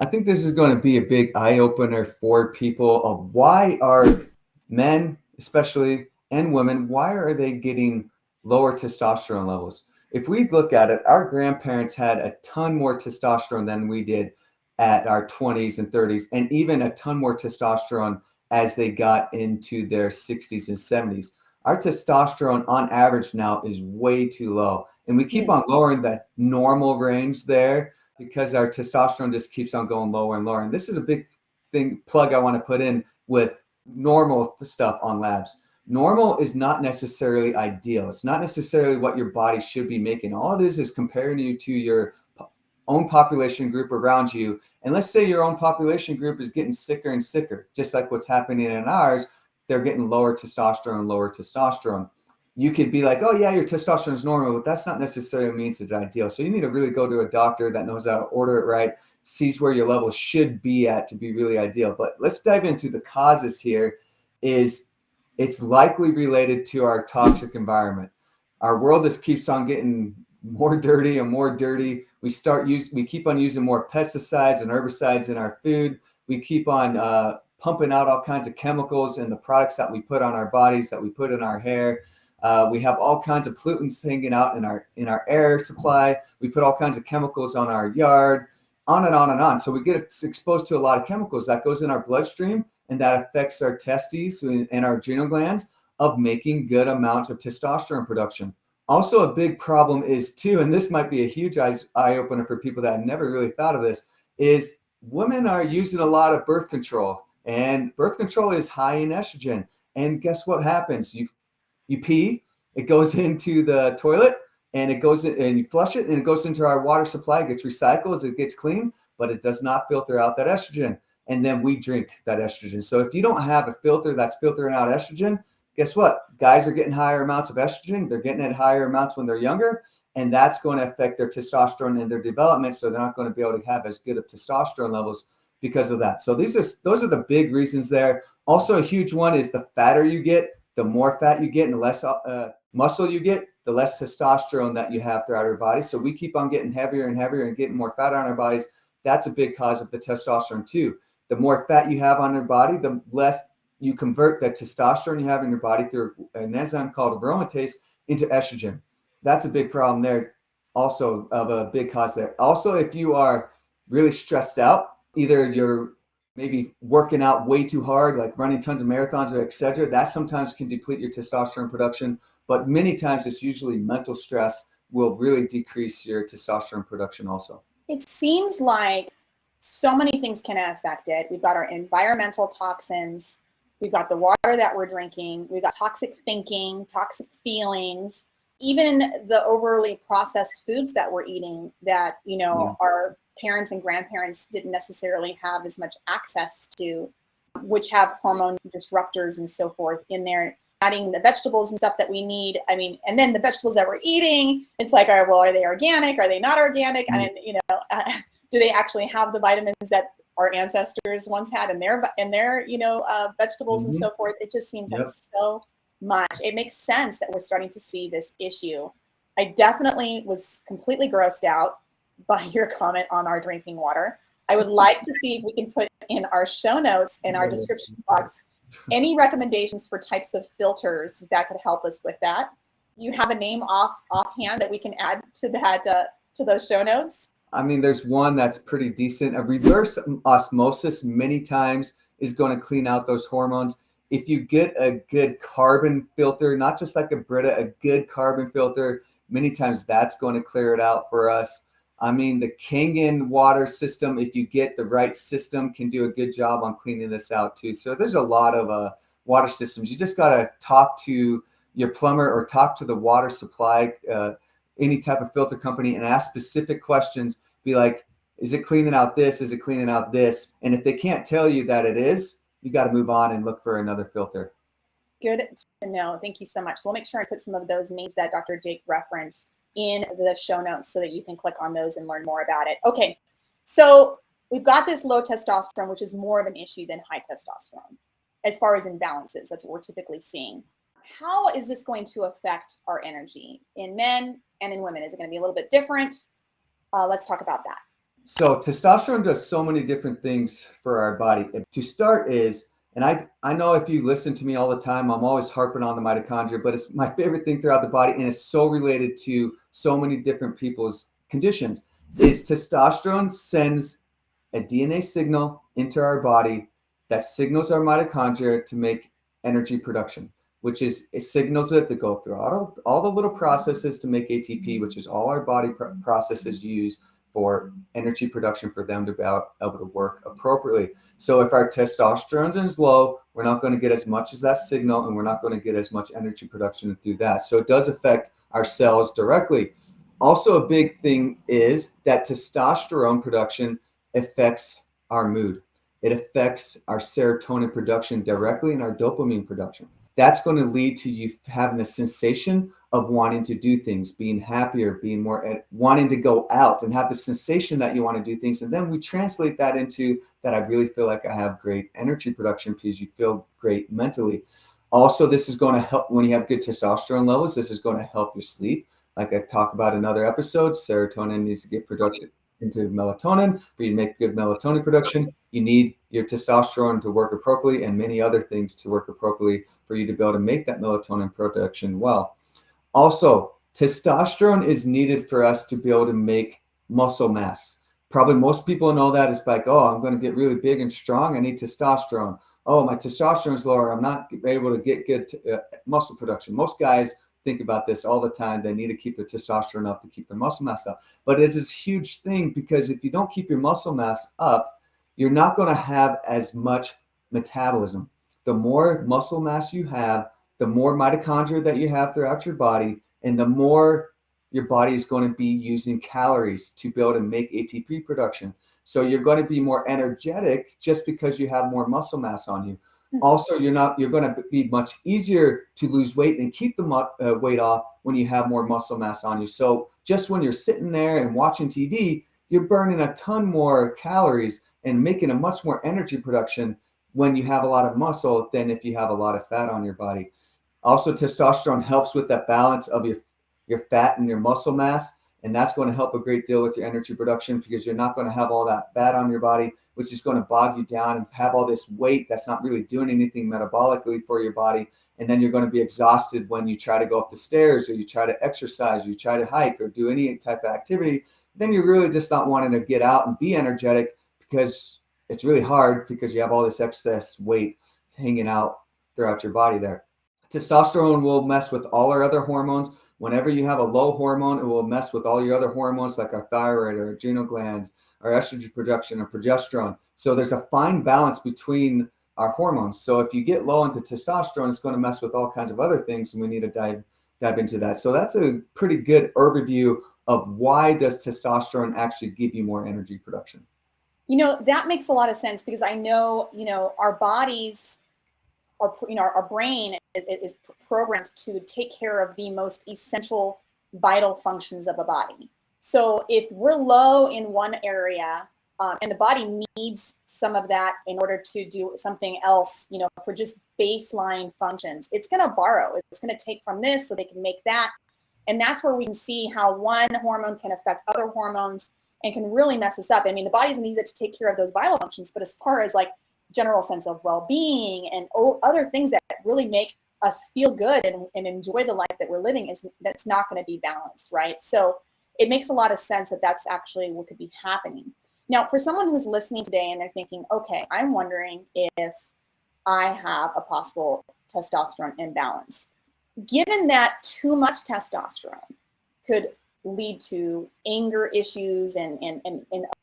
I think this is going to be a big eye opener for people of why are men, especially, and women, why are they getting lower testosterone levels? If we look at it, our grandparents had a ton more testosterone than we did at our 20s and 30s, and even a ton more testosterone as they got into their 60s and 70s. Our testosterone on average now is way too low, and we keep on lowering the normal range there because our testosterone just keeps on going lower and lower. And this is a big plug I want to put in with normal stuff on labs. Normal is not necessarily ideal. It's not necessarily what your body should be making. All it is comparing you to your own population group around you. And let's say your own population group is getting sicker and sicker, just like what's happening in ours. They're getting lower testosterone, lower testosterone. You could be like, oh yeah, your testosterone is normal, but that's not necessarily means it's ideal. So you need to really go to a doctor that knows how to order it right, sees where your level should be at to be really ideal. But let's dive into the causes here. It's likely related to our toxic environment. Our world just keeps on getting more dirty and more dirty. We keep on using more pesticides and herbicides in our food. We keep on pumping out all kinds of chemicals in the products that we put on our bodies, that we put in our hair. We have all kinds of pollutants hanging out in our air supply. We put all kinds of chemicals on our yard, on and on and on. So we get exposed to a lot of chemicals that goes in our bloodstream, and that affects our testes and our adrenal glands of making good amounts of testosterone production. Also, a big problem is too, and this might be a huge eye opener for people that have never really thought of this, is women are using a lot of birth control, and birth control is high in estrogen. And guess what happens? You pee, it goes into the toilet, and it goes in, and you flush it, and it goes into our water supply, it gets recycled as it gets clean, but it does not filter out that estrogen. And then we drink that estrogen. So if you don't have a filter that's filtering out estrogen, guess what? Guys are getting higher amounts of estrogen. They're getting it higher amounts when they're younger, and that's going to affect their testosterone and their development. So they're not going to be able to have as good of testosterone levels because of that. So those are the big reasons there. Also, a huge one is the fatter you get, the more fat you get, and the less muscle you get, the less testosterone that you have throughout your body. So we keep on getting heavier and heavier and getting more fat on our bodies. That's a big cause of the testosterone too. The more fat you have on your body, the less you convert the testosterone you have in your body through an enzyme called aromatase into estrogen. That's a big problem there, also of a big cause there. Also, if you are really stressed out, either you're maybe working out way too hard, like running tons of marathons or etc., that sometimes can deplete your testosterone production. But many times it's usually mental stress will really decrease your testosterone production also. It seems like so many things can affect it. We've got our environmental toxins. We've got the water that we're drinking. We've got toxic thinking, toxic feelings, even the overly processed foods that we're eating that, our parents and grandparents didn't necessarily have as much access to, which have hormone disruptors and so forth in there. Adding the vegetables and stuff that we need. I mean, and then the vegetables that we're eating, it's like, are they organic? Are they not organic? And, do they actually have the vitamins that our ancestors once had in their vegetables and so forth? It just seems like so much. It makes sense that we're starting to see this issue. I definitely was completely grossed out by your comment on our drinking water. I would like to see if we can put in our show notes in our description box any recommendations for types of filters that could help us with that. Do you have a name offhand that we can add to that to those show notes? I mean, there's one that's pretty decent. A reverse osmosis many times is going to clean out those hormones. If you get a good carbon filter, not just like a Brita, a good carbon filter, many times that's going to clear it out for us. I mean, the Kangen water system, if you get the right system, can do a good job on cleaning this out too. So there's a lot of water systems. You just got to talk to your plumber or talk to the water supply, any type of filter company, and ask specific questions. Be like, is it cleaning out this? Is it cleaning out this? And if they can't tell you that it is, you got to move on and look for another filter. Good to know. Thank you so much. We'll make sure I put some of those names that Dr. Jake referenced in the show notes so that you can click on those and learn more about it. Okay, so we've got this low testosterone, which is more of an issue than high testosterone as far as imbalances. That's what we're typically seeing. How is this going to affect our energy in men and in women? Is it going to be a little bit different? Let's talk about that. So testosterone does so many different things for our body. To start is, and I know if you listen to me all the time, I'm always harping on the mitochondria, but it's my favorite thing throughout the body, and it's so related to so many different people's conditions, is testosterone sends a DNA signal into our body that signals our mitochondria to make energy production, which is it signals it to go through all the little processes to make ATP, which is all our body processes use for energy production for them to be able to work appropriately. So if our testosterone is low, we're not going to get as much as that signal, and we're not going to get as much energy production through that. So it does affect our cells directly. Also, a big thing is that testosterone production affects our mood. It affects our serotonin production directly and our dopamine production. That's going to lead to you having the sensation of wanting to do things, being happier, being more wanting to go out and have the sensation that you want to do things. And then we translate that into that I really feel like I have great energy production because you feel great mentally. Also, this is going to help when you have good testosterone levels. This is going to help your sleep. Like I talk about in other episodes, serotonin needs to get produced into melatonin for you to make good melatonin production. You need your testosterone to work appropriately and many other things to work appropriately for you to be able to make that melatonin production well. Also, testosterone is needed for us to be able to make muscle mass. Probably most people know that it's like, oh, I'm going to get really big and strong. I need testosterone. Oh, my testosterone is lower. I'm not able to get good muscle production. Most guys think about this all the time. They need to keep their testosterone up to keep their muscle mass up. But it's this huge thing because if you don't keep your muscle mass up, you're not going to have as much metabolism. The more muscle mass you have, the more mitochondria that you have throughout your body, and the more your body is going to be using calories to be able to make ATP production. So you're going to be more energetic just because you have more muscle mass on you. Also, you're going to be much easier to lose weight and keep the weight off when you have more muscle mass on you. So just when you're sitting there and watching TV, you're burning a ton more calories and making a much more energy production when you have a lot of muscle than if you have a lot of fat on your body. Also, testosterone helps with that balance of your fat and your muscle mass, and that's going to help a great deal with your energy production because you're not going to have all that fat on your body, which is going to bog you down and have all this weight that's not really doing anything metabolically for your body. And then you're going to be exhausted when you try to go up the stairs or you try to exercise or you try to hike or do any type of activity. Then you're really just not wanting to get out and be energetic because it's really hard because you have all this excess weight hanging out throughout your body there. Testosterone will mess with all our other hormones. Whenever you have a low hormone, it will mess with all your other hormones like our thyroid or adrenal glands, our estrogen production or progesterone. So there's a fine balance between our hormones. So if you get low into testosterone, it's going to mess with all kinds of other things, and we need to dive into that. So that's a pretty good overview of why does testosterone actually give you more energy production. That makes a lot of sense because I know, our bodies, or our brain is programmed to take care of the most essential vital functions of a body. So if we're low in one area and the body needs some of that in order to do something else, for just baseline functions, it's going to borrow. It's going to take from this so they can make that. And that's where we can see how one hormone can affect other hormones and can really mess us up. I mean, the body's needs it to take care of those vital functions, but as far as like general sense of well-being and other things that really make us feel good and enjoy the life that we're living, that's not going to be balanced, right? So it makes a lot of sense that that's actually what could be happening. Now, for someone who's listening today and they're thinking, okay, I'm wondering if I have a possible testosterone imbalance. Given that too much testosterone could lead to anger issues and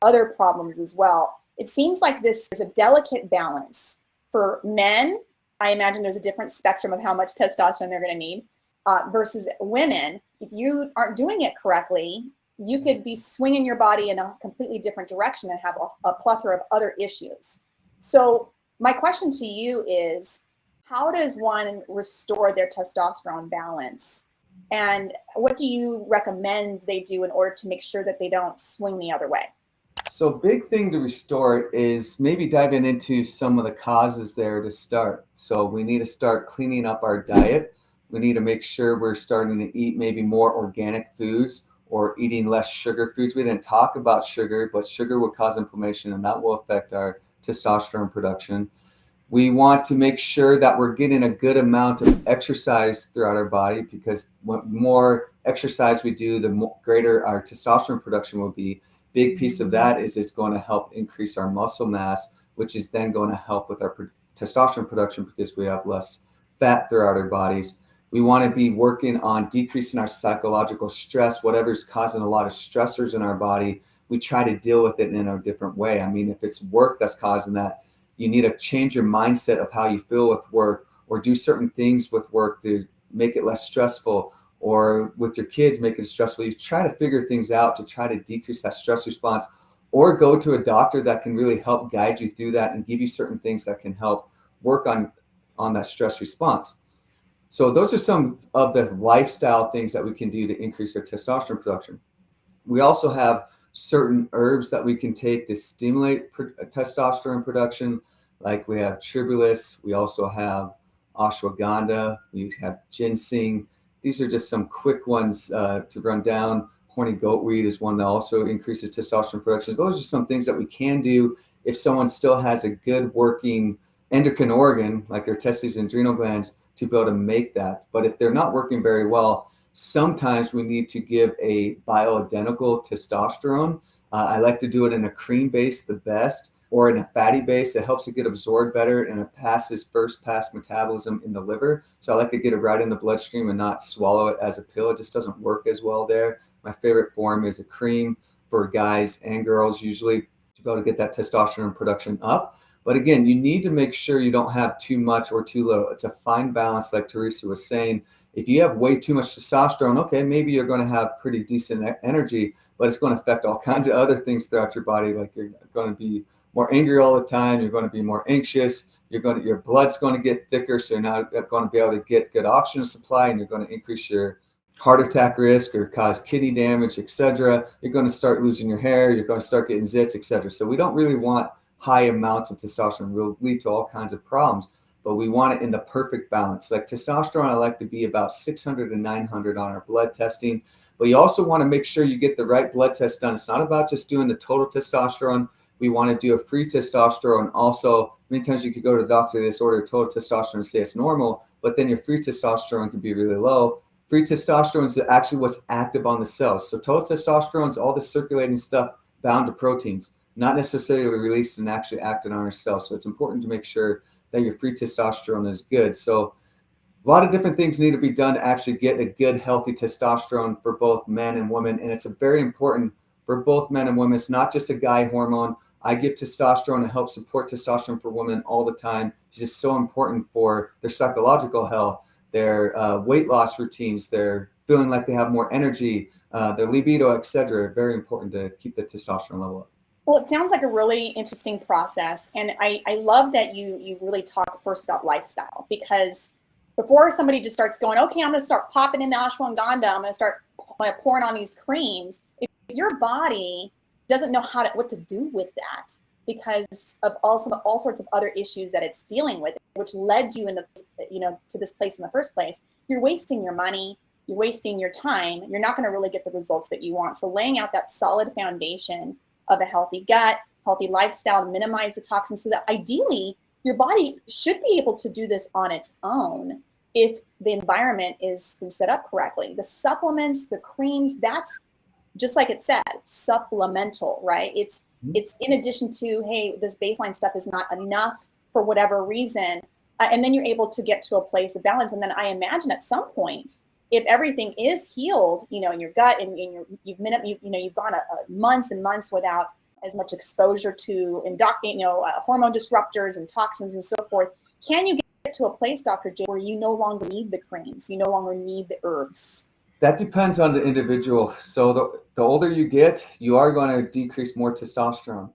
other problems as well, it seems like this is a delicate balance. For men, I imagine there's a different spectrum of how much testosterone they're going to need versus women. If you aren't doing it correctly, you could be swinging your body in a completely different direction and have a plethora of other issues. So my question to you is, how does one restore their testosterone balance? And what do you recommend they do in order to make sure that they don't swing the other way? So big thing to restore is maybe diving into some of the causes there to start. So we need to start cleaning up our diet. We need to make sure we're starting to eat maybe more organic foods or eating less sugar foods. We didn't talk about sugar, but sugar will cause inflammation and that will affect our testosterone production. We want to make sure that we're getting a good amount of exercise throughout our body, because the more exercise we do, the greater our testosterone production will be. Big piece of that is it's going to help increase our muscle mass, which is then going to help with our testosterone production because we have less fat throughout our bodies. We want to be working on decreasing our psychological stress. Whatever's causing a lot of stressors in our body, we try to deal with it in a different way. I mean, if it's work that's causing that, you need to change your mindset of how you feel with work, or do certain things with work to make it less stressful, or with your kids, make it stressful. You try to figure things out to try to decrease that stress response, or go to a doctor that can really help guide you through that and give you certain things that can help work on that stress response. So those are some of the lifestyle things that we can do to increase our testosterone production. We also have certain herbs that we can take to stimulate testosterone production. Like we have tribulus, we also have ashwagandha, we have ginseng. These are just some quick ones to run down. Horny goatweed is one that also increases testosterone production. Those are some things that we can do if someone still has a good working endocrine organ, like their testes and adrenal glands, to be able to make that. But if they're not working very well, sometimes we need to give a bioidentical testosterone. I like to do it in a cream base, the best, or in a fatty base. It helps it get absorbed better, and it passes first pass metabolism in the liver. So I like to get it right in the bloodstream and not swallow it as a pill. It just doesn't work as well there. My favorite form is a cream for guys and girls usually, to be able to get that testosterone production up. But again, you need to make sure you don't have too much or too little. It's a fine balance, like Teresa was saying. If you have way too much testosterone, okay, maybe you're going to have pretty decent energy, but it's going to affect all kinds of other things throughout your body. Like you're going to be more angry all the time. You're going to be more anxious. Your blood's going to get thicker, so you're not going to be able to get good oxygen supply, and you're going to increase your heart attack risk or cause kidney damage, etc. You're going to start losing your hair. You're going to start getting zits, etc. So we don't really want high amounts of testosterone. Will lead to all kinds of problems, but we want it in the perfect balance. Like testosterone, I like to be about 600 to 900 on our blood testing, but you also want to make sure you get the right blood test done. It's not about just doing the total testosterone. We want to do a free testosterone. Also, many times you could go to the doctor, they order total testosterone and say it's normal, but then your free testosterone can be really low. Free testosterone is actually what's active on the cells. So total testosterone is all the circulating stuff bound to proteins, not necessarily released and actually acting on our cells. So it's important to make sure that your free testosterone is good. So a lot of different things need to be done to actually get a good, healthy testosterone for both men and women. And it's very important for both men and women. It's not just a guy hormone. I give testosterone to help support testosterone for women all the time. It's just so important for their psychological health, their weight loss routines, their feeling like they have more energy, their libido, etc. Very important to keep the testosterone level up. Well, it sounds like a really interesting process. And I love that you really talk first about lifestyle, because before somebody just starts going, okay, I'm going to start popping in the ashwagandha, I'm going to start pouring on these creams. If your body doesn't know what to do with that because of all sorts of other issues that it's dealing with, which led you to this place in the first place, you're wasting your money, you're wasting your time, you're not going to really get the results that you want. So laying out that solid foundation of a healthy gut, healthy lifestyle to minimize the toxins, so that ideally your body should be able to do this on its own if the environment is set up correctly. The supplements, the creams, that's just like it said, supplemental, right? It's in addition to, hey, this baseline stuff is not enough for whatever reason, and then you're able to get to a place of balance. And then I imagine at some point, if everything is healed, in your gut, and you've gone months and months without as much exposure to hormone disruptors and toxins and so forth, can you get to a place, Dr. J, where you no longer need the creams, you no longer need the herbs? That depends on the individual. So the older you get, you are going to decrease more testosterone.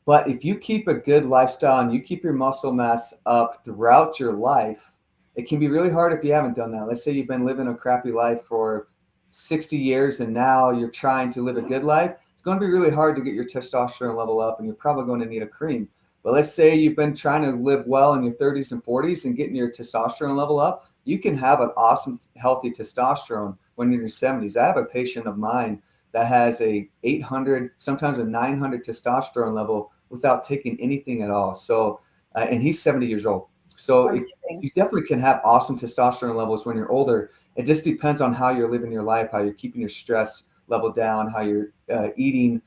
But if you keep a good lifestyle and you keep your muscle mass up throughout your life, it can be really hard if you haven't done that. Let's say you've been living a crappy life for 60 years and now you're trying to live a good life. It's going to be really hard to get your testosterone level up, and you're probably going to need a cream. But let's say you've been trying to live well in your 30s and 40s and getting your testosterone level up. You can have an awesome, healthy testosterone when you're in your 70s. I have a patient of mine that has a 800, sometimes a 900 testosterone level without taking anything at all. So, and he's 70 years old. So you definitely can have awesome testosterone levels when you're older. It just depends on how you're living your life, how you're keeping your stress level down, how you're eating,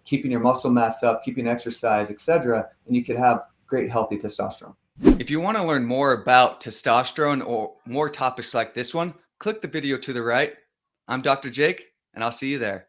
keeping your muscle mass up, keeping exercise, etc. And you could have great healthy testosterone. If you want to learn more about testosterone or more topics like this one, click the video to the right. I'm Dr. Jake, and I'll see you there.